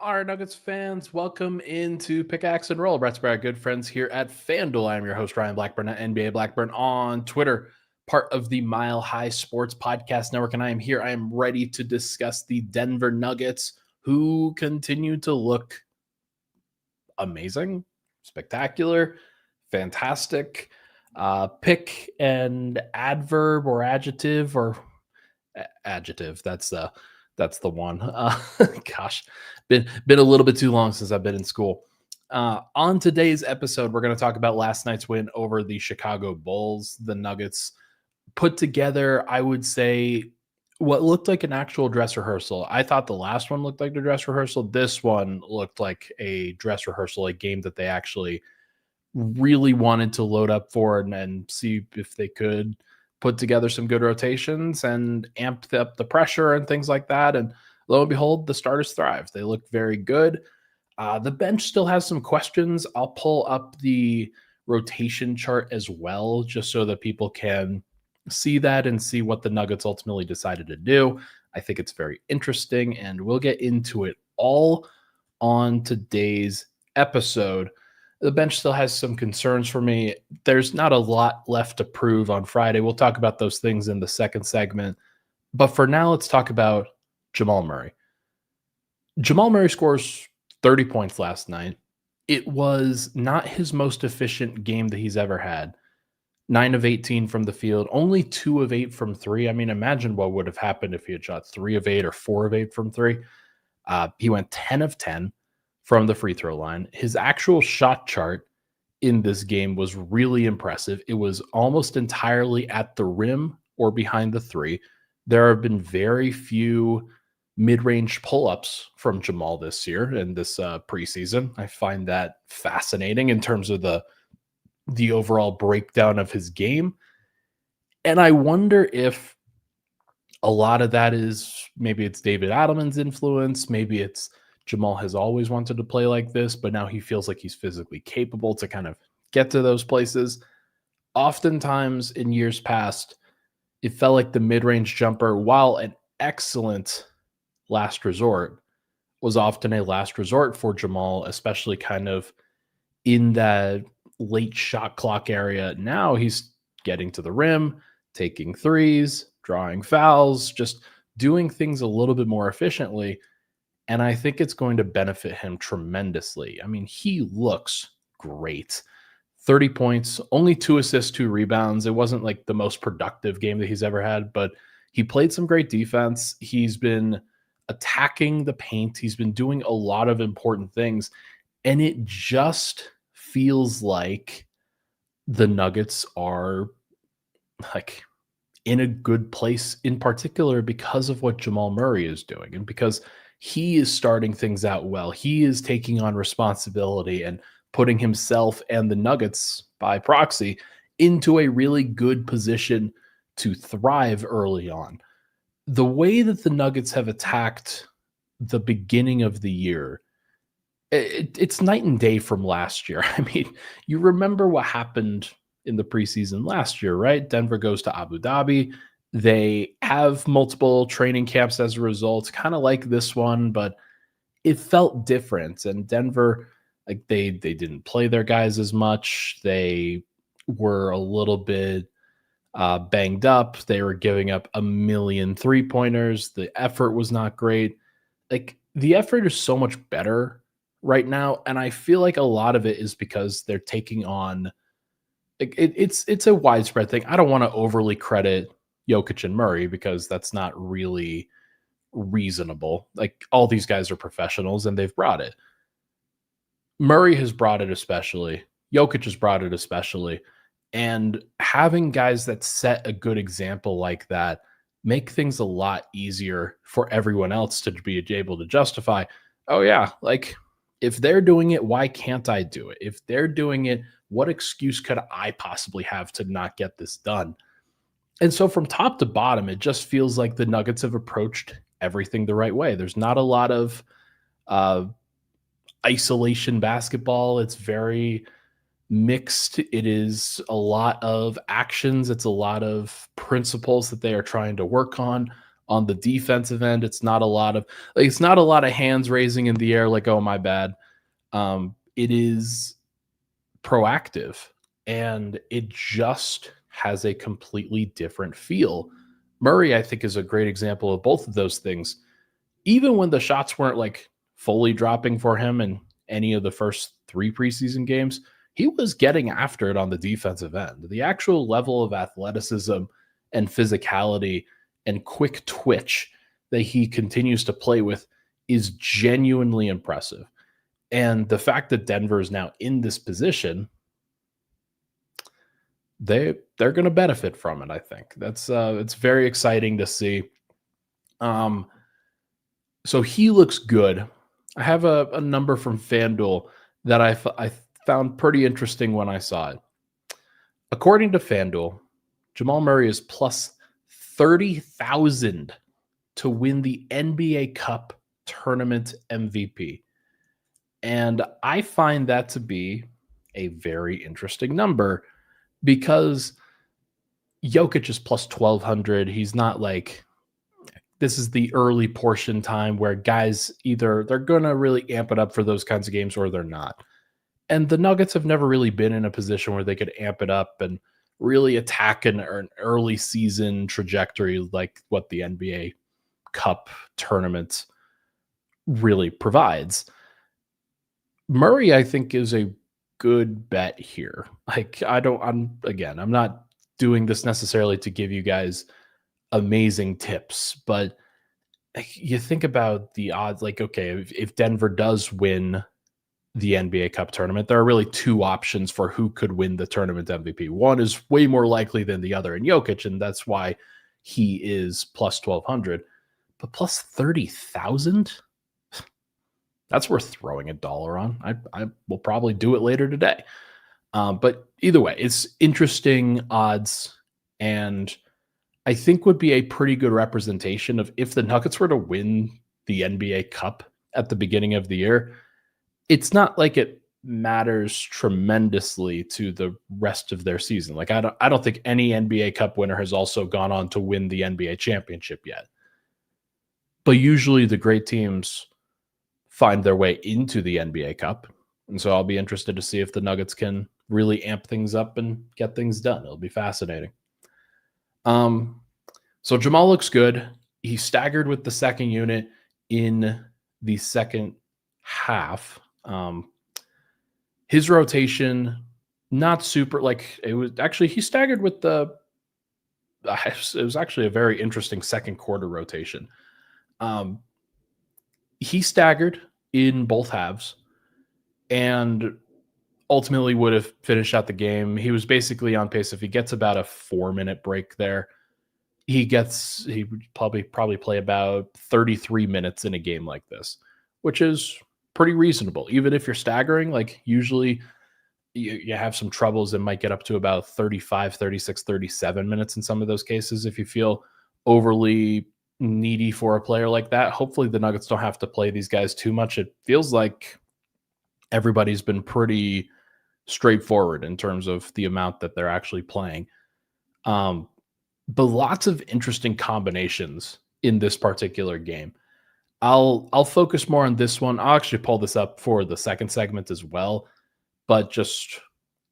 Our Nuggets fans, welcome into Pickaxe and Roll. Brett's our good friends here at FanDuel. I'm your host, Ryan Blackburn at NBA Blackburn on Twitter, part of the Mile High Sports Podcast Network. And I am here. I am ready to discuss the Denver Nuggets, who continue to look amazing, spectacular, fantastic. Pick and adverb or adjective or adjective. That's the one. Gosh, been a little bit too long since I've been in school. On today's episode, we're going to talk about last night's win over the Chicago Bulls. The Nuggets put together, I would say, what looked like an actual dress rehearsal. I thought the last one looked like a dress rehearsal. This one looked like a dress rehearsal, a game that they actually really wanted to load up for and see if they could put together some good rotations and amp up the pressure and things like that. And lo and behold, the starters thrived. They look very good. The bench still has some questions. I'll pull up the rotation chart as well, just so that people can see that and see what the Nuggets ultimately decided to do. I think it's very interesting, and we'll get into it all on today's episode. The bench still has some concerns for me. There's not a lot left to prove on Friday. We'll talk about those things in the second segment. But for now, let's talk about Jamal Murray. Jamal Murray scores 30 points last night. It was not his most efficient game that he's ever had. 9 of 18 from the field, only 2 of 8 from 3. I mean, imagine what would have happened if he had shot 3 of 8 or 4 of 8 from 3. He went 10 of 10 from the free throw line. His actual shot chart in this game was really impressive. It was almost entirely at the rim or behind the three. There have been very few mid-range pull-ups from Jamal this year in this preseason. I find that fascinating in terms of the overall breakdown of his game. And I wonder if a lot of that is maybe it's David Adelman's influence, maybe it's Jamal has always wanted to play like this, but now he feels like he's physically capable to kind of get to those places. Oftentimes in years past, it felt like the mid-range jumper, while an excellent last resort, was often a last resort for Jamal, especially kind of in that late shot clock area. Now he's getting to the rim, taking threes, drawing fouls, just doing things a little bit more efficiently. And I think it's going to benefit him tremendously. I mean, he looks great. 30 points, only 2 assists, 2 rebounds. It wasn't like the most productive game that he's ever had, but he played some great defense. He's been attacking the paint. He's been doing a lot of important things. And it just feels like the Nuggets are like in a good place, in particular because of what Jamal Murray is doing and because he is starting things out well. He is taking on responsibility and putting himself and the Nuggets by proxy into a really good position to thrive early on. The way that the Nuggets have attacked the beginning of the year, it's night and day from last year. I mean, you remember what happened in the preseason last year, right? Denver goes to Abu Dhabi. They have multiple training camps as a result, kind of like this one, but it felt different. And Denver, like they didn't play their guys as much. They were a little bit banged up. They were giving up a million 3-pointers. The effort was not great. Like the effort is so much better right now, and I feel like a lot of it is because they're taking on. It's a widespread thing. I don't want to overly credit Jokic and Murray because that's not really reasonable. Like all these guys are professionals and they've brought it. Murray has brought it especially. Jokic has brought it especially. And having guys that set a good example like that make things a lot easier for everyone else to be able to justify, oh yeah, like if they're doing it, why can't I do it? If they're doing it, what excuse could I possibly have to not get this done? And so from top to bottom, it just feels like the Nuggets have approached everything the right way. There's not a lot of isolation basketball. It's very mixed. It is a lot of actions. It's a lot of principles that they are trying to work on. On the defensive end, it's not a lot of hands raising in the air like, oh, my bad. It is proactive, and it just has a completely different feel. Murray, I think, is a great example of both of those things. Even when the shots weren't like fully dropping for him in any of the first 3 preseason games, he was getting after it on the defensive end. The actual level of athleticism and physicality and quick twitch that he continues to play with is genuinely impressive. And the fact that Denver is now in this position, they're going to benefit from it. I think that's it's very exciting to see. So he looks good. I have a number from FanDuel that I found pretty interesting when I saw it. According to FanDuel, Jamal Murray is plus 30,000 to win the NBA Cup tournament MVP. And I find that to be a very interesting number because Jokic is plus 1,200. He's not like, this is the early portion time where guys either they're going to really amp it up for those kinds of games or they're not. And the Nuggets have never really been in a position where they could amp it up and really attack an early season trajectory like what the NBA Cup tournament really provides. Murray, I think, is a good bet here. Like, I'm not doing this necessarily to give you guys amazing tips, but you think about the odds, like, okay, if Denver does win the NBA Cup tournament, there are really 2 options for who could win the tournament MVP. One is way more likely than the other in Jokic, and that's why he is plus 1,200. But plus 30,000? That's worth throwing $1 on. I will probably do it later today. But either way, it's interesting odds, and I think would be a pretty good representation of if the Nuggets were to win the NBA Cup at the beginning of the year. It's not like it matters tremendously to the rest of their season. Like, I don't think any NBA Cup winner has also gone on to win the NBA championship yet. But usually the great teams find their way into the NBA Cup. And so I'll be interested to see if the Nuggets can really amp things up and get things done. It'll be fascinating. So Jamal looks good. He staggered with the second unit in the second half. His rotation, not super, like, it was actually, he staggered with it was actually a very interesting second quarter rotation. He staggered in both halves and ultimately would have finished out the game. He was basically on pace. If he gets about a 4-minute break there, he would probably play about 33 minutes in a game like this, which is pretty reasonable. Even if you're staggering, like, usually you have some troubles that might get up to about 35, 36, 37 minutes in some of those cases. If you feel overly needy for a player like that, hopefully the Nuggets don't have to play these guys too much. It feels like everybody's been pretty straightforward in terms of the amount that they're actually playing. But lots of interesting combinations in this particular game. I'll focus more on this one. I'll actually pull this up for the second segment as well, but just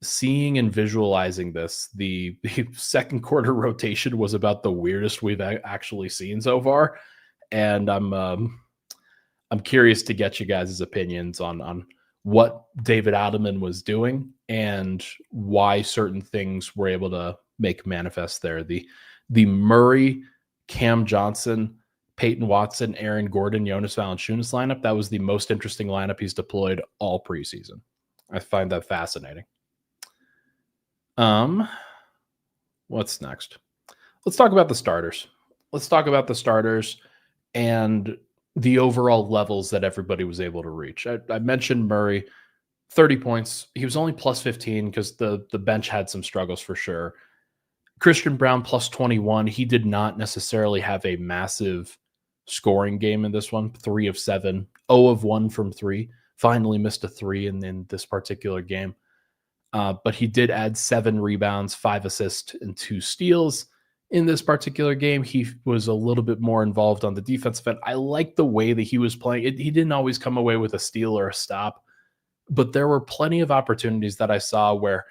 seeing and visualizing this, the second quarter rotation was about the weirdest we've actually seen so far. And I'm curious to get you guys' opinions on what David Adelman was doing and why certain things were able to make manifest there. The Murray, Cam Johnson, Peyton Watson, Aaron Gordon, Jonas Valanciunas lineup, that was the most interesting lineup he's deployed all preseason. I find that fascinating. What's next? Let's talk about the starters. And the overall levels that everybody was able to reach. I mentioned Murray, 30 points. He was only plus 15 because the bench had some struggles for sure. Christian Braun plus 21. He did not necessarily have a massive scoring game in this one. 3 of 7, 0 of 1 from 3. Finally missed a 3 in this particular game. But he did add 7 rebounds, 5 assists, and 2 steals. in this particular game. He was a little bit more involved on the defensive end. I like the way that he was playing. He didn't always come away with a steal or a stop, but there were plenty of opportunities that I saw where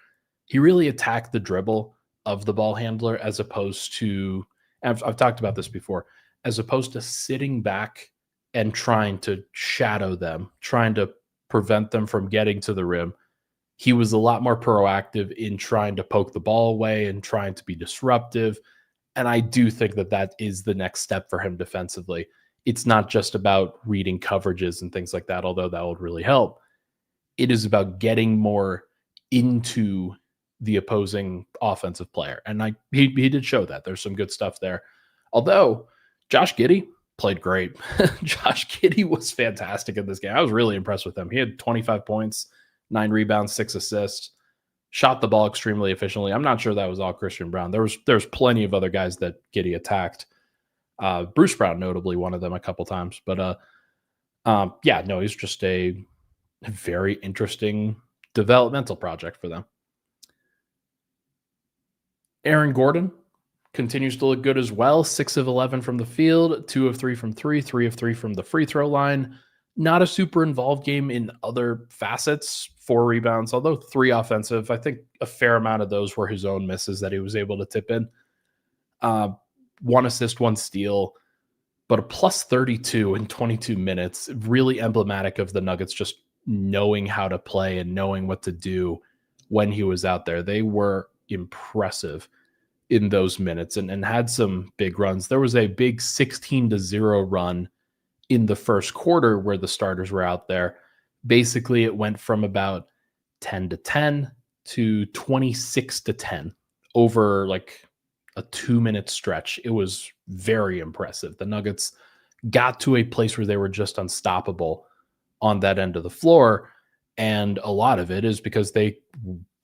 he really attacked the dribble of the ball handler as opposed to, I've talked about this before, as opposed to sitting back and trying to shadow them, trying to prevent them from getting to the rim. He was a lot more proactive in trying to poke the ball away and trying to be disruptive. And I do think that that is the next step for him defensively. It's not just about reading coverages and things like that, although that would really help. It is about getting more into the opposing offensive player. And he did show that. There's some good stuff there. Although Josh Giddey played great. Josh Giddey was fantastic in this game. I was really impressed with him. He had 25 points, 9 rebounds, 6 assists, shot the ball extremely efficiently. I'm not sure that was all Christian Braun. There's plenty of other guys that Giddey attacked. Bruce Brown, notably one of them a couple times. But he's just a very interesting developmental project for them. Aaron Gordon continues to look good as well. 6 of 11 from the field, 2 of 3 from 3, 3 of 3 from the free throw line. Not a super involved game in other facets. 4 rebounds, although 3 offensive. I think a fair amount of those were his own misses that he was able to tip in. 1 assist, 1 steal, but a plus 32 in 22 minutes. Really emblematic of the Nuggets just knowing how to play and knowing what to do when he was out there. They were impressive in those minutes and had some big runs. There was a big 16-0 run in the first quarter where the starters were out there. Basically, it went from about 10-10 to 26-10 over like a 2-minute stretch. It was very impressive. The Nuggets got to a place where they were just unstoppable on that end of the floor. And a lot of it is because they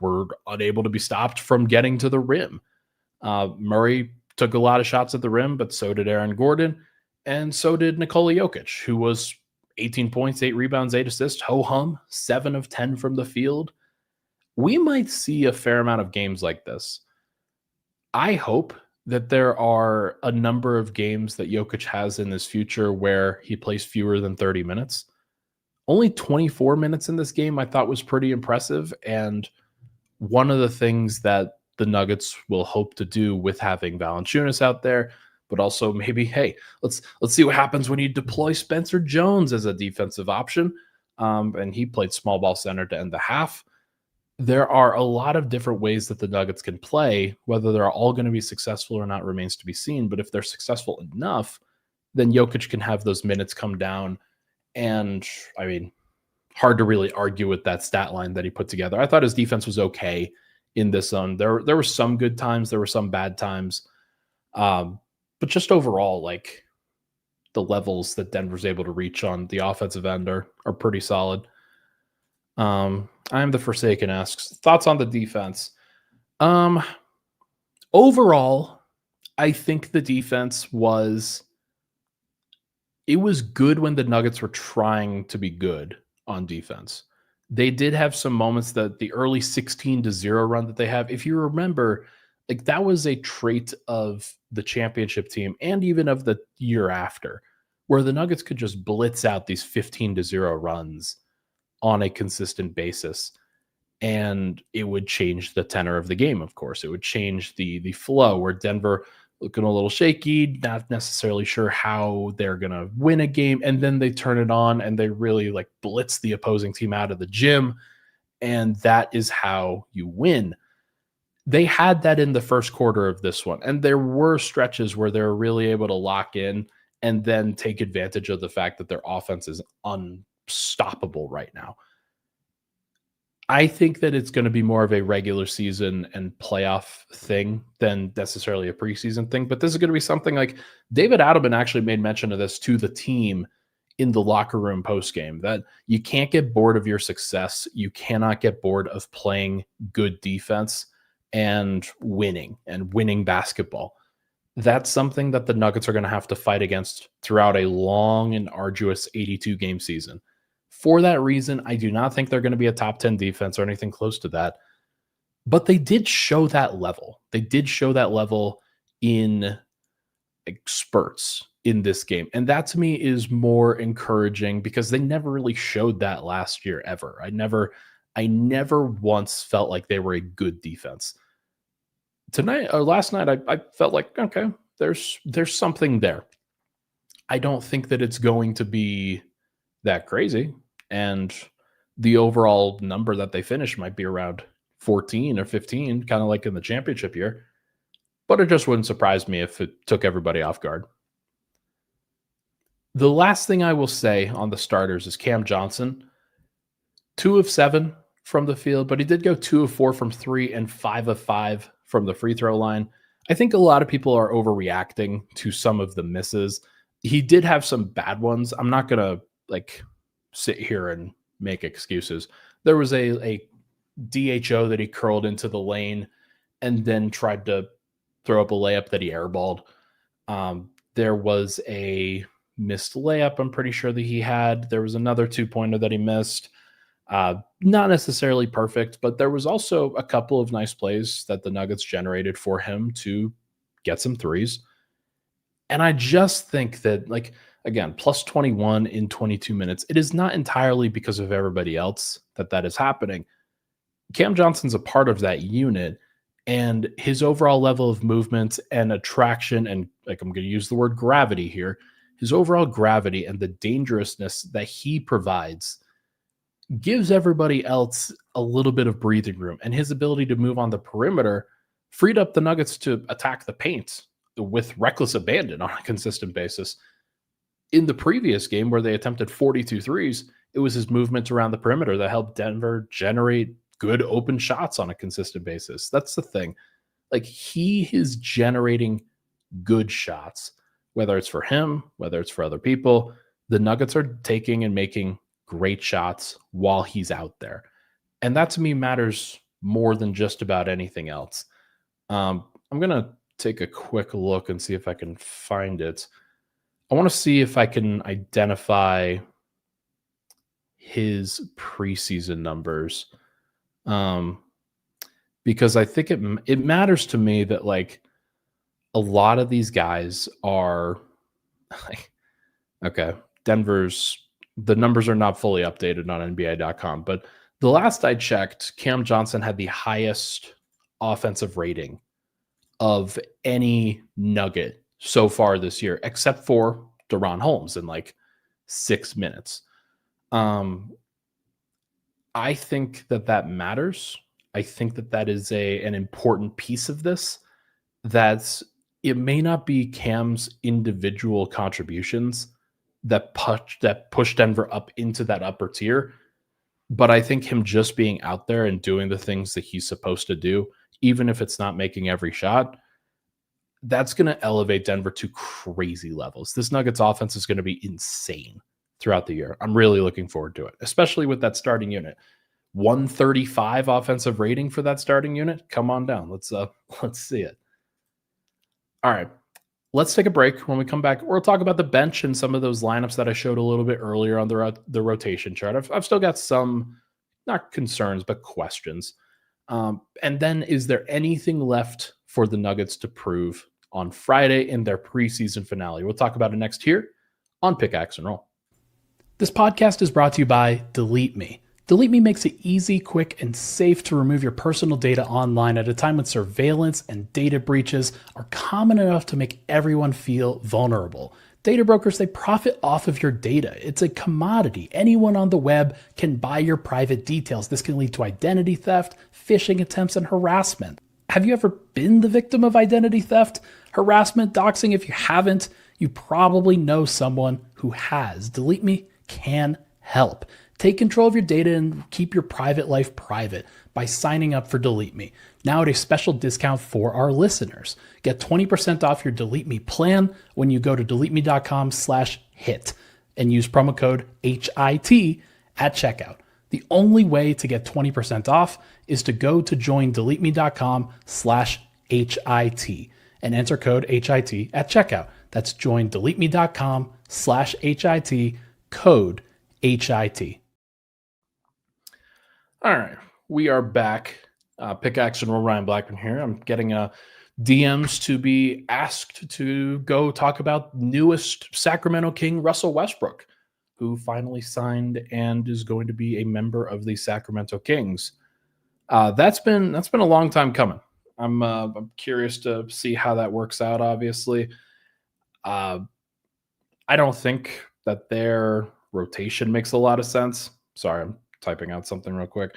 were unable to be stopped from getting to the rim. Murray took a lot of shots at the rim, but so did Aaron Gordon. And so did Nikola Jokic, who was 18 points, 8 rebounds, 8 assists, ho-hum, 7 of 10 from the field. We might see a fair amount of games like this. I hope that there are a number of games that Jokic has in his future where he plays fewer than 30 minutes. Only 24 minutes in this game I thought was pretty impressive. And one of the things that the Nuggets will hope to do with having Valanciunas out there, but also maybe, hey, let's see what happens when you deploy Spencer Jones as a defensive option. And he played small ball center to end the half. There are a lot of different ways that the Nuggets can play. Whether they're all going to be successful or not remains to be seen. But if they're successful enough, then Jokic can have those minutes come down. And I mean, hard to really argue with that stat line that he put together. I thought his defense was okay in this zone. There were some good times. There were some bad times. But just overall, like the levels that Denver's able to reach on the offensive end are pretty solid. I am the Forsaken asks, thoughts on the defense? Overall, I think the defense was good when the Nuggets were trying to be good on defense. They did have some moments that the early 16-0 run that they have, if you remember, like that was a trait of the championship team and even of the year after, where the Nuggets could just blitz out these 15-0 runs on a consistent basis. And it would change the tenor of the game, of course. It would change the flow, where Denver looking a little shaky, not necessarily sure how they're going to win a game. And then they turn it on and they really like blitz the opposing team out of the gym. And that is how you win. They had that in the first quarter of this one. And there were stretches where they were really able to lock in and then take advantage of the fact that their offense is unstoppable right now. I think that it's going to be more of a regular season and playoff thing than necessarily a preseason thing. But this is going to be something like David Adelman actually made mention of this to the team in the locker room postgame, that you can't get bored of your success. You cannot get bored of playing good defense and winning basketball. That's something that the Nuggets are going to have to fight against throughout a long and arduous 82-game season. For that reason, I do not think they're going to be a top 10 defense or anything close to that. But they did show that level. They did show that level in like spurts in this game. And that to me is more encouraging because they never really showed that last year ever. I never once felt like they were a good defense. Tonight or last night, I felt like, okay, there's something there. I don't think that it's going to be that crazy. And the overall number that they finish might be around 14 or 15, kind of like in the championship year. But it just wouldn't surprise me if it took everybody off guard. The last thing I will say on the starters is Cam Johnson, 2 of 7 from the field, but he did go 2 of 4 from three and 5 of 5 from the free throw line. I think a lot of people are overreacting to some of the misses. He did have some bad ones. I'm not going to like sit here and make excuses. There was a DHO that he curled into the lane and then tried to throw up a layup that he airballed. There was a missed layup, I'm pretty sure that he had. There was another 2-pointer that he missed. Not necessarily perfect, but there was also a couple of nice plays that the Nuggets generated for him to get some threes. And I just think that, like, again, plus 21 in 22 minutes, it is not entirely because of everybody else that is happening. Cam Johnson's a part of that unit, and his overall level of movement and attraction, and like I'm going to use the word gravity here, his overall gravity and the dangerousness that he provides gives everybody else a little bit of breathing room. And his ability to move on the perimeter freed up the Nuggets to attack the paint with reckless abandon on a consistent basis. In the previous game where they attempted 42 threes, it was his movement around the perimeter that helped Denver generate good open shots on a consistent basis. That's the thing. Like, he is generating good shots, whether it's for him, whether it's for other people. The Nuggets are taking and making great shots while he's out there. And that to me matters more than just about anything else. I'm going to take a quick look and see if I can find it. I want to see if I can identify his preseason numbers. Because I think it matters to me that, like, a lot of these guys are like, okay, the numbers are not fully updated on NBA.com, but the last I checked, Cam Johnson had the highest offensive rating of any Nugget so far this year, except for Deron Holmes in like 6 minutes. I think that matters. I think that is an important piece of this. That's it may not be Cam's individual contributions that push Denver up into that upper tier, but I think him just being out there and doing the things that he's supposed to do, even if it's not making every shot, that's going to elevate Denver to crazy levels. This Nuggets offense is going to be insane throughout the year. I'm really looking forward to it, especially with that starting unit. 135 offensive rating for that starting unit. Come on down. Let's see it. All right. Let's take a break. When we come back, we'll talk about the bench and some of those lineups that I showed a little bit earlier on the rotation chart. I've still got some, not concerns, but questions. And then, is there anything left for the Nuggets to prove on Friday in their preseason finale? We'll talk about it next here on Pickaxe and Roll. This podcast is brought to you by Delete Me. Delete Me makes it easy, quick, and safe to remove your personal data online at a time when surveillance and data breaches are common enough to make everyone feel vulnerable. Data brokers, they profit off of your data. It's a commodity. Anyone on the web can buy your private details. This can lead to identity theft, phishing attempts, and harassment. Have you ever been the victim of identity theft, harassment, doxing? If you haven't, you probably know someone who has. Delete Me can help. Take control of your data and keep your private life private by signing up for Delete Me. Now at a special discount for our listeners. Get 20% off your Delete Me plan when you go to deleteme.com/hit and use promo code HIT at checkout. The only way to get 20% off is to go to joindeleteme.com/HIT and enter code HIT at checkout. That's joindeleteme.com/HIT, code HIT. All right, we are back. Pickaxe and Roll, Ryan Blackburn here. I'm getting DMs to be asked to go talk about newest Sacramento King Russell Westbrook, who finally signed and is going to be a member of the Sacramento Kings. That's been a long time coming. I'm curious to see how that works out. Obviously, I don't think that their rotation makes a lot of sense. Sorry, I'm typing out something real quick.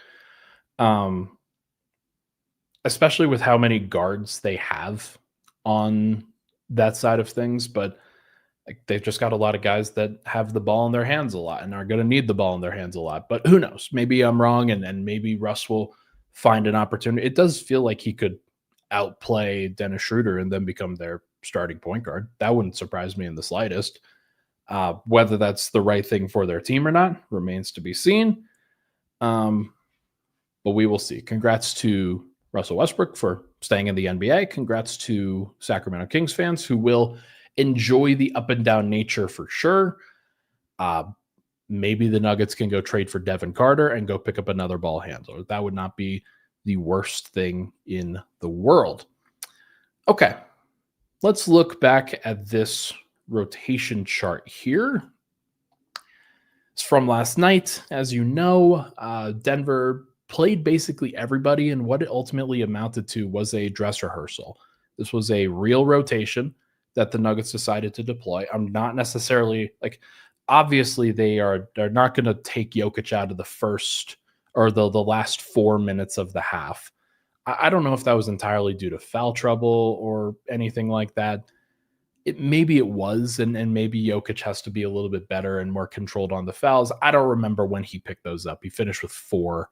Especially with how many guards they have on that side of things, but like they've just got a lot of guys that have the ball in their hands a lot and are going to need the ball in their hands a lot. But who knows? Maybe I'm wrong, and maybe Russ will find an opportunity. It does feel like he could outplay Dennis Schroeder and then become their starting point guard. That wouldn't surprise me in the slightest. Whether that's the right thing for their team or not remains to be seen. But we will see. Congrats to Russell Westbrook for staying in the NBA. Congrats to Sacramento Kings fans who will enjoy the up and down nature for sure. Maybe the Nuggets can go trade for Devin Carter and go pick up another ball handler. That would not be the worst thing in the world. Okay, let's look back at this rotation chart here. It's from last night. As you know, Denver played basically everybody, and what it ultimately amounted to was a dress rehearsal. This was a real rotation that the Nuggets decided to deploy. I'm not necessarily like, obviously they're not going to take Jokic out of the first or the last 4 minutes of the half. I don't know if that was entirely due to foul trouble or anything like that. Maybe it was, and maybe Jokic has to be a little bit better and more controlled on the fouls. I don't remember when he picked those up. He finished with 4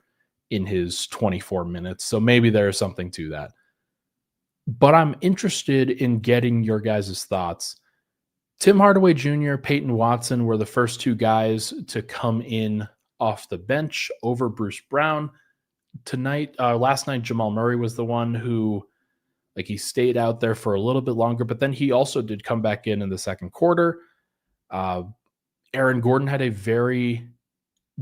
in his 24 minutes, so maybe there is something to that. But I'm interested in getting your guys' thoughts. Tim Hardaway Jr., Peyton Watson were the first 2 guys to come in off the bench over Bruce Brown. Last night, Jamal Murray was the one who, like, he stayed out there for a little bit longer, but then he also did come back in the second quarter. Aaron Gordon had a very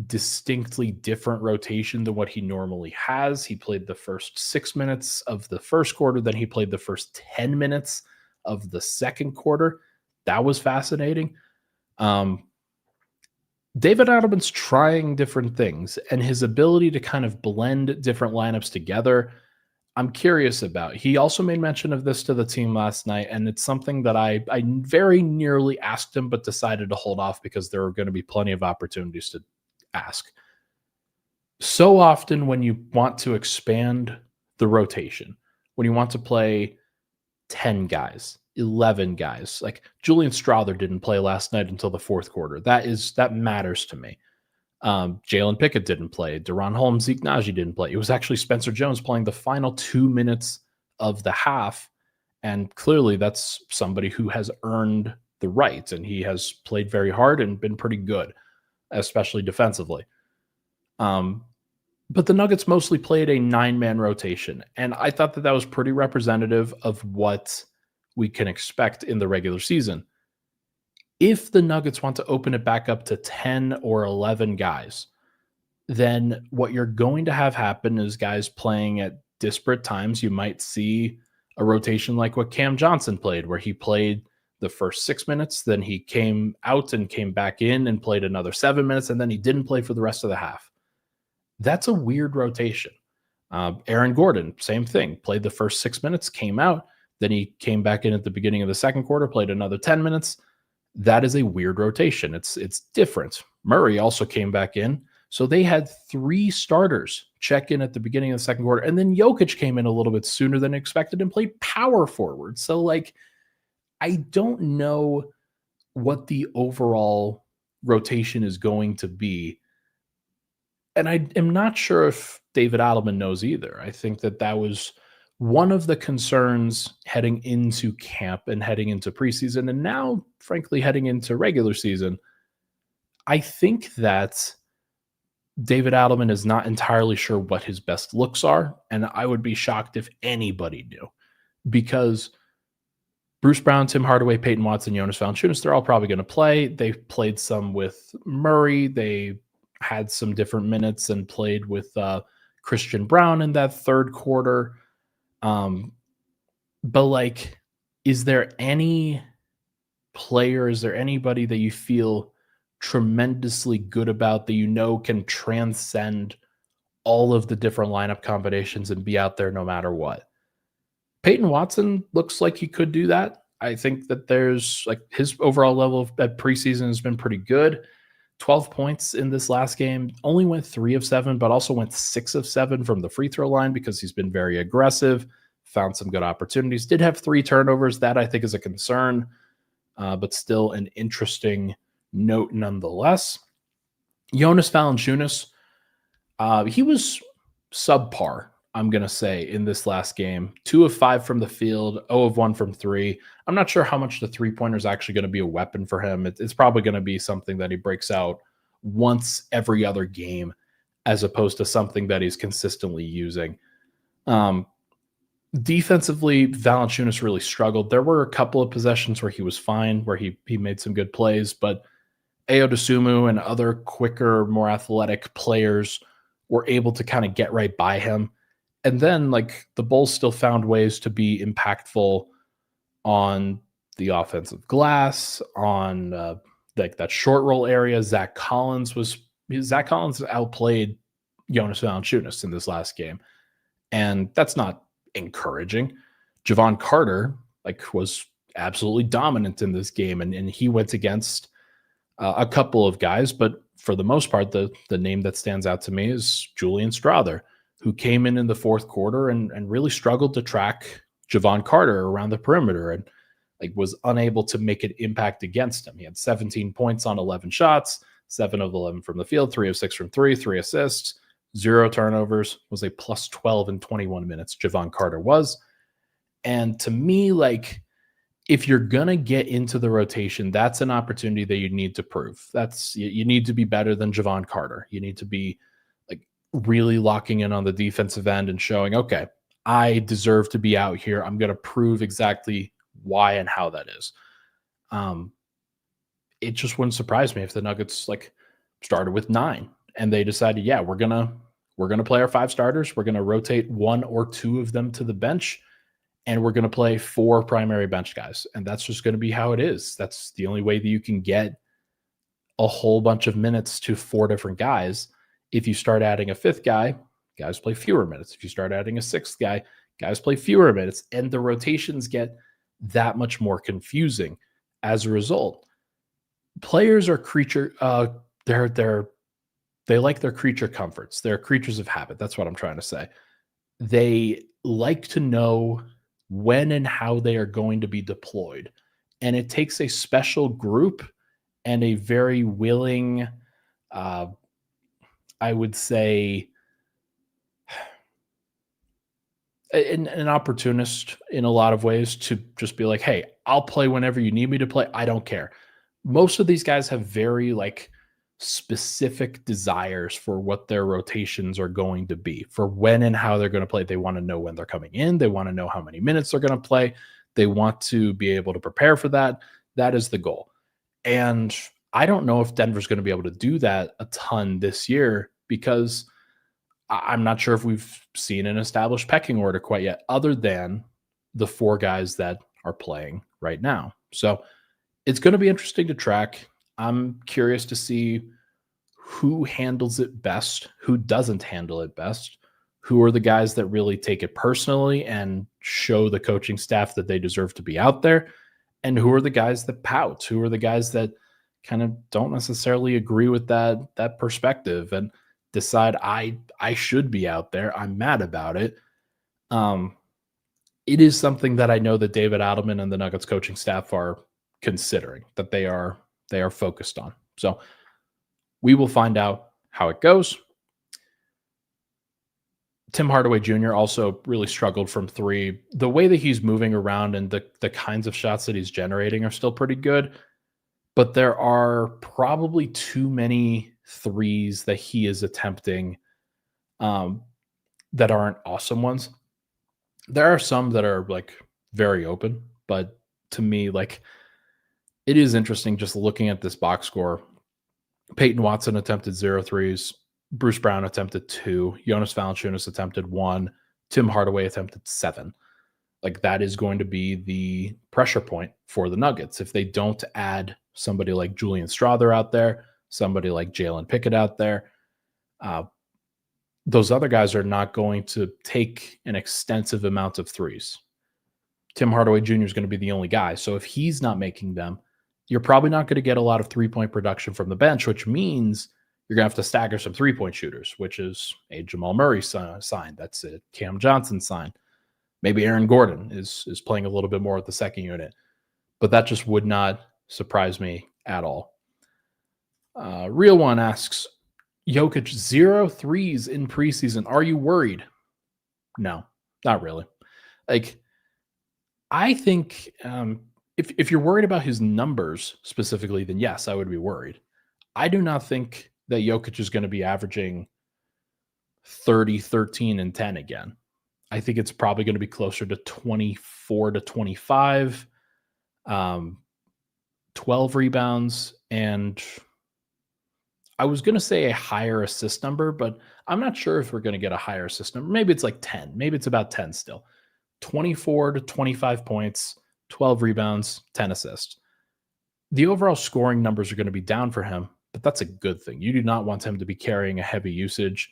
distinctly different rotation than what he normally has. He played the first 6 minutes of the first quarter, then he played the first 10 minutes of the second quarter. That was fascinating. David Adelman's trying different things, and his ability to kind of blend different lineups together, I'm curious about. He also made mention of this to the team last night, and it's something that I very nearly asked him, but decided to hold off because there are going to be plenty of opportunities to ask. So often when you want to expand the rotation, when you want to play 10 guys, 11 guys, like Julian Strawther didn't play last night until the fourth quarter. That matters to me. Jalen Pickett didn't play. Deron Holmes, Zeke Naji didn't play. It was actually Spencer Jones playing the final 2 minutes of the half. And clearly that's somebody who has earned the right, and he has played very hard and been pretty good, especially defensively. But the Nuggets mostly played a 9-man rotation, and I thought that was pretty representative of what we can expect in the regular season. If the Nuggets want to open it back up to 10 or 11 guys, then what you're going to have happen is guys playing at disparate times. You might see a rotation like what Cam Johnson played, where he played the first 6 minutes, then he came out and came back in and played another 7 minutes, and then he didn't play for the rest of the half. That's a weird rotation. Aaron Gordon, same thing, played the first 6 minutes, came out, then he came back in at the beginning of the second quarter, played another 10 minutes. That is a weird rotation. It's different. Murray also came back in. So they had 3 starters check in at the beginning of the second quarter. And then Jokic came in a little bit sooner than expected and played power forward. So, like, I don't know what the overall rotation is going to be. And I am not sure if David Adelman knows either. I think that was one of the concerns heading into camp and heading into preseason, and now, frankly, heading into regular season. I think that David Adelman is not entirely sure what his best looks are, and I would be shocked if anybody knew, because Bruce Brown, Tim Hardaway, Peyton Watson, Jonas Valanciunas, they're all probably going to play. They've played some with Murray. They had some different minutes and played with Christian Brown in that third quarter. But like, is there any player, is there anybody that you feel tremendously good about that can transcend all of the different lineup combinations and be out there no matter what? Peyton Watson looks like he could do that. I think that there's like his overall level at preseason has been pretty good. 12 points in this last game, only went 3 of 7, but also went 6 of 7 from the free throw line because he's been very aggressive, found some good opportunities. Did have 3 turnovers. That I think is a concern, but still an interesting note nonetheless. Jonas Valanciunas, he was subpar, I'm going to say, in this last game. 2 of 5 from the field, 0 of 1 from 3. I'm not sure how much the three-pointer is actually going to be a weapon for him. It's probably going to be something that he breaks out once every other game as opposed to something that he's consistently using. Defensively, Valanciunas really struggled. There were a couple of possessions where he was fine, where he made some good plays, but Ayo Dosunmu and other quicker, more athletic players were able to kind of get right by him. And then, like, the Bulls still found ways to be impactful on the offensive glass, on like that short roll area. Zach Collins outplayed Jonas Valanciunas in this last game, and that's not encouraging. Javon Carter was absolutely dominant in this game, and he went against a couple of guys, but for the most part, the name that stands out to me is Julian Strawther, who came in the fourth quarter and really struggled to track Javon Carter around the perimeter and was unable to make an impact against him. He had 17 points on 11 shots, 7 of 11 from the field, 3 of 6 from 3, 3 assists, 0 turnovers, was a plus 12 in 21 minutes. Javon Carter was. And to me, if you're going to get into the rotation, that's an opportunity that you need to prove. You need to be better than Javon Carter. You need to be really locking in on the defensive end and showing, okay, I deserve to be out here. I'm going to prove exactly why and how that is. It just wouldn't surprise me if the Nuggets started with 9 and they decided, yeah, we're going to play our 5 starters. We're going to rotate 1 or 2 of them to the bench, and we're going to play 4 primary bench guys. And that's just going to be how it is. That's the only way that you can get a whole bunch of minutes to 4 different guys. If you start adding a 5th guy, guys play fewer minutes. If you start adding a 6th guy, guys play fewer minutes. And the rotations get that much more confusing as a result. Players are they like their creature comforts. They're creatures of habit. That's what I'm trying to say. They like to know when and how they are going to be deployed. And it takes a special group and a very willing, I would say, an opportunist in a lot of ways to just be like, hey, I'll play whenever you need me to play. I don't care. Most of these guys have very specific desires for what their rotations are going to be, for when and how they're going to play. They want to know when they're coming in. They want to know how many minutes they're going to play. They want to be able to prepare for that. That is the goal. And I don't know if Denver's going to be able to do that a ton this year, because I'm not sure if we've seen an established pecking order quite yet, other than the 4 guys that are playing right now. So it's going to be interesting to track. I'm curious to see who handles it best, who doesn't handle it best, who are the guys that really take it personally and show the coaching staff that they deserve to be out there, and who are the guys that pout, who are the guys that kind of don't necessarily agree with that perspective and decide I should be out there. I'm mad about it. It is something that I know that David Adelman and the Nuggets coaching staff are considering, that they are focused on. So we will find out how it goes. Tim Hardaway Jr. also really struggled from 3. The way that he's moving around and the kinds of shots that he's generating are still pretty good, but there are probably too many threes that he is attempting that aren't awesome ones. There are some that are very open, but to me, it is interesting just looking at this box score. Peyton Watson attempted 0 threes. Bruce Brown attempted 2. Jonas Valanciunas attempted 1. Tim Hardaway attempted 7. Like that is going to be the pressure point for the Nuggets. If they don't add somebody like Julian Strawther out there, somebody like Jalen Pickett out there, those other guys are not going to take an extensive amount of threes. Tim Hardaway Jr. is going to be the only guy. So if he's not making them, you're probably not going to get a lot of three-point production from the bench, which means you're going to have to stagger some three-point shooters, which is a Jamal Murray sign. That's a Cam Johnson sign. Maybe Aaron Gordon is playing a little bit more at the second unit. But that just would not surprise me at all. Real One asks, Jokic 0 threes in preseason. Are you worried? No, not really. Like, I think if you're worried about his numbers specifically, then yes, I would be worried. I do not think that Jokic is going to be averaging 30, 13, and 10 again. I think it's probably going to be closer to 24 to 25, 12 rebounds, and I was going to say a higher assist number, but I'm not sure if we're going to get a higher assist number. Maybe it's like 10. Maybe it's about 10 still. 24 to 25 points, 12 rebounds, 10 assists. The overall scoring numbers are going to be down for him, but that's a good thing. You do not want him to be carrying a heavy usage,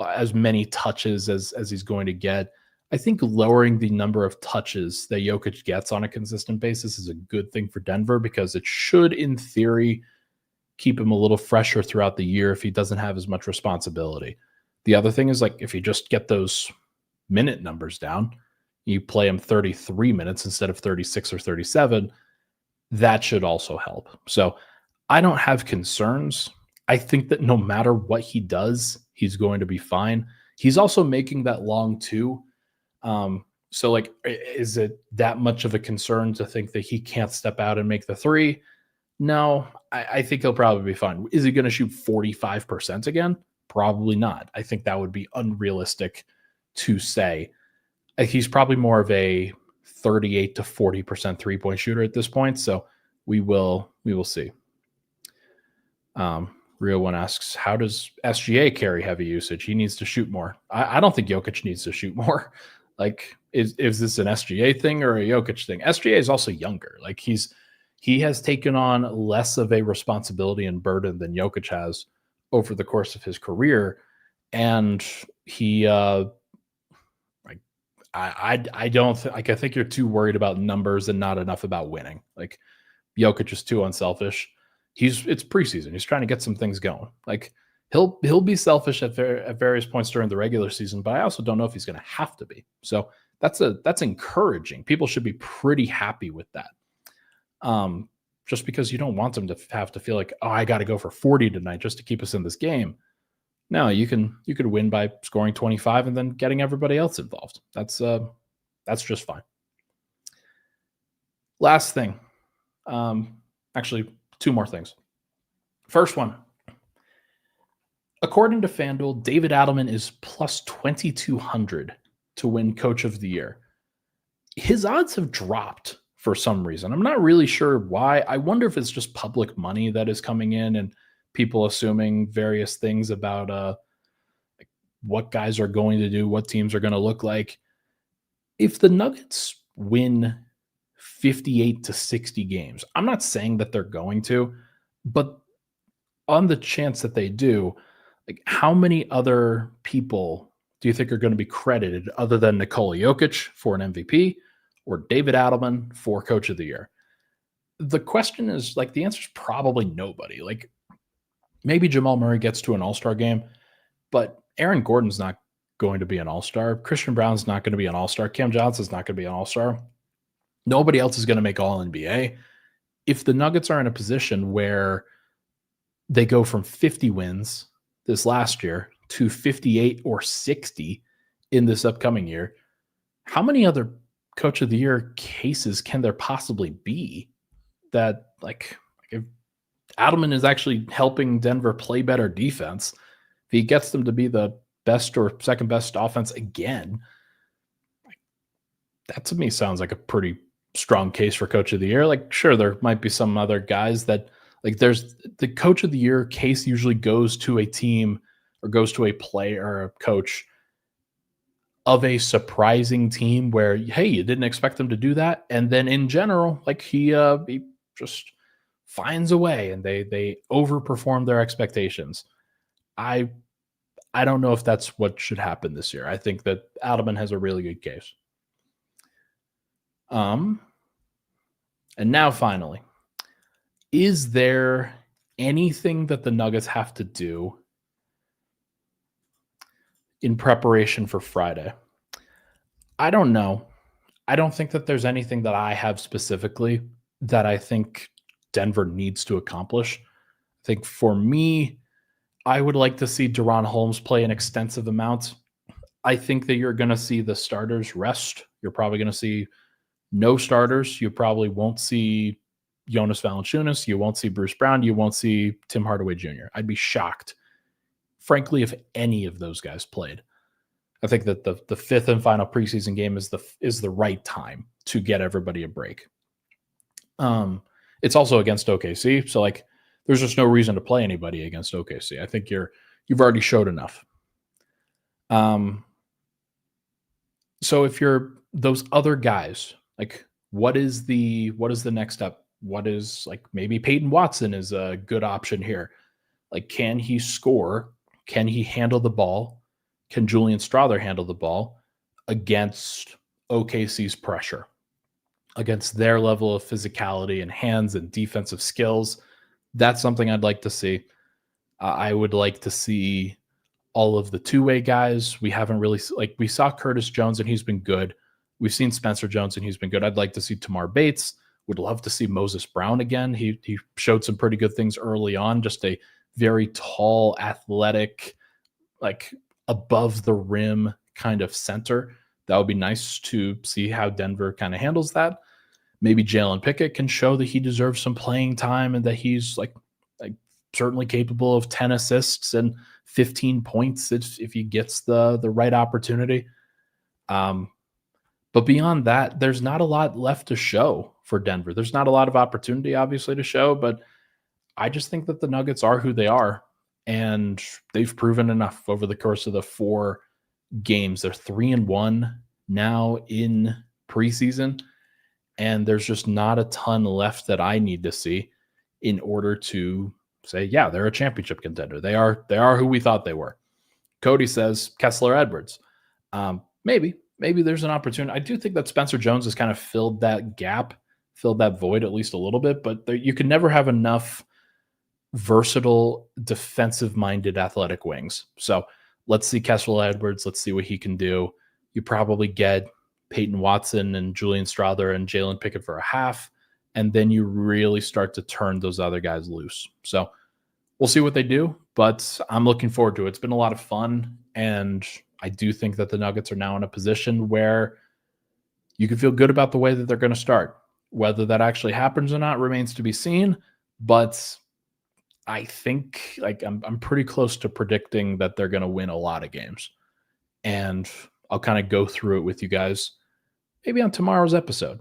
as many touches as he's going to get. I think lowering the number of touches that Jokic gets on a consistent basis is a good thing for Denver because it should, in theory, keep him a little fresher throughout the year if he doesn't have as much responsibility. The other thing is, like, if you just get those minute numbers down, you play him 33 minutes instead of 36 or 37, that should also help. So I don't have concerns. I think that no matter what he does, he's going to be fine. He's also making that long too. So like, is it that much of a concern to think that he can't step out and make the three? No, I think he'll probably be fine. Is he going to shoot 45% again? Probably not. I think that would be unrealistic to say. He's probably more of a 38 to 40% three-point shooter at this point. So we will see. Real One asks, how does SGA carry heavy usage? He needs to shoot more. I don't think Jokic needs to shoot more. Like, is this an SGA thing or a Jokic thing? SGA is also younger. Like, he has taken on less of a responsibility and burden than Jokic has over the course of his career. And he, I think you're too worried about numbers and not enough about winning. Like, Jokic is too unselfish. It's preseason. He's trying to get some things going. Like, he'll be selfish at various points during the regular season, but I also don't know if he's going to have to be. So that's encouraging. People should be pretty happy with that. Just because you don't want them to have to feel like, oh, I got to go for 40 tonight just to keep us in this game. No, you could win by scoring 25 and then getting everybody else involved. That's just fine. Last thing. Actually, two more things. First one. According to FanDuel, David Adelman is plus 2,200 to win Coach of the Year. His odds have dropped for some reason. I'm not really sure why. I wonder if it's just public money that is coming in and people assuming various things about what guys are going to do, what teams are going to look like. If the Nuggets win 58 to 60 games, I'm not saying that they're going to, but on the chance that they do, like, how many other people do you think are going to be credited other than Nikola Jokic for an MVP or David Adelman for Coach of the Year? The question is, like, the answer is probably nobody. Like, maybe Jamal Murray gets to an all-star game, but Aaron Gordon's not going to be an all-star. Christian Brown's not going to be an all-star. Cam Johnson's not going to be an all-star. Nobody else is going to make All-NBA. If the Nuggets are in a position where they go from 50 wins this last year to 58 or 60 in this upcoming year, how many other Coach of the Year cases can there possibly be that, like, if Adelman is actually helping Denver play better defense, if he gets them to be the best or second best offense again, that to me sounds like a pretty strong case for Coach of the Year. Like, sure, there might be some other guys that, like, there's the Coach of the Year case usually goes to a team or goes to a player or a coach of a surprising team where, hey, you didn't expect them to do that. And then in general, like he just finds a way and they overperform their expectations. I I don't know if that's what should happen this year. I think that Alderman has a really good case. And now finally, is there anything that the Nuggets have to do in preparation for Friday? I don't know. I don't think that there's anything that I have specifically that I think Denver needs to accomplish. I think for me, I would like to see Deron Holmes play an extensive amount. I think that you're going to see the starters rest. You're probably going to see no starters. You probably won't see Jonas Valanciunas. You won't see Bruce Brown. You won't see Tim Hardaway Jr. I'd be shocked, frankly, if any of those guys played. I think that the fifth and final preseason game is the right time to get everybody a break. It's also against OKC, so like there's just no reason to play anybody against OKC. I think you've already showed enough. So if you're those other guys, like what is the next step? What is like maybe Peyton Watson is a good option here. Like, can he score? Can he handle the ball? Can Julian Strawther handle the ball against OKC's pressure, against their level of physicality and hands and defensive skills? That's something I'd like to see. I would like to see all of the two-way guys. We haven't really, like, we saw Curtis Jones and he's been good. We've seen Spencer Jones and he's been good. I'd like to see Tamar Bates. Would love to see Moses Brown again. He showed some pretty good things early on. Just a very tall, athletic, like above the rim kind of center. That would be nice to see how Denver kind of handles that. Maybe Jalen Pickett can show that he deserves some playing time and that he's like certainly capable of 10 assists and 15 points if he gets the right opportunity. But beyond that, there's not a lot left to show for Denver. There's not a lot of opportunity, obviously, to show, but I just think that the Nuggets are who they are, and they've proven enough over the course of the 4 games. They're 3-1 now in preseason, and there's just not a ton left that I need to see in order to say, yeah, they're a championship contender. They are who we thought they were. Cody says Kessler Edwards. Maybe there's an opportunity. I do think that Spencer Jones has kind of filled that gap, filled that void at least a little bit, but you can never have enough versatile, defensive-minded athletic wings. So let's see Kessler Edwards. Let's see what he can do. You probably get Peyton Watson and Julian Strawther and Jalen Pickett for a half, and then you really start to turn those other guys loose. So we'll see what they do, but I'm looking forward to it. It's been a lot of fun, and I do think that the Nuggets are now in a position where you can feel good about the way that they're going to start. Whether that actually happens or not remains to be seen, but I think like I'm pretty close to predicting that they're going to win a lot of games. And I'll kind of go through it with you guys maybe on tomorrow's episode.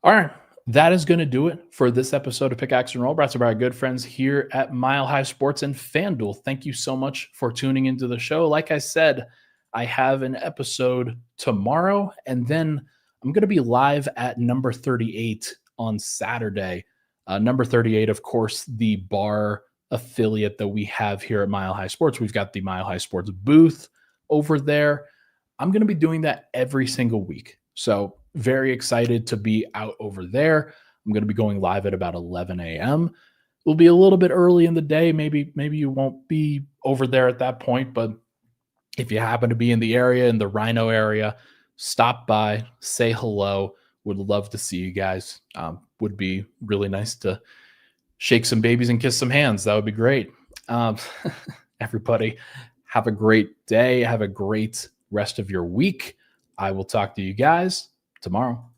All right. That is going to do it for this episode of Pickaxe and Roll, brought to you by our good friends here at Mile High Sports and FanDuel. Thank you so much for tuning into the show. Like I said, I have an episode tomorrow, and then I'm going to be live at number 38 on Saturday. Number 38, of course, the bar affiliate that we have here at Mile High Sports. We've got the Mile High Sports booth over there. I'm going to be doing that every single week. So very excited to be out over there. I'm going to be going live at about 11 a.m. It'll be a little bit early in the day. Maybe you won't be over there at that point, but if you happen to be in the area, in the Rhino area, stop by, say hello. Would love to see you guys. Would be really nice to shake some babies and kiss some hands. That would be great. Everybody, have a great day. Have a great rest of your week. I will talk to you guys tomorrow.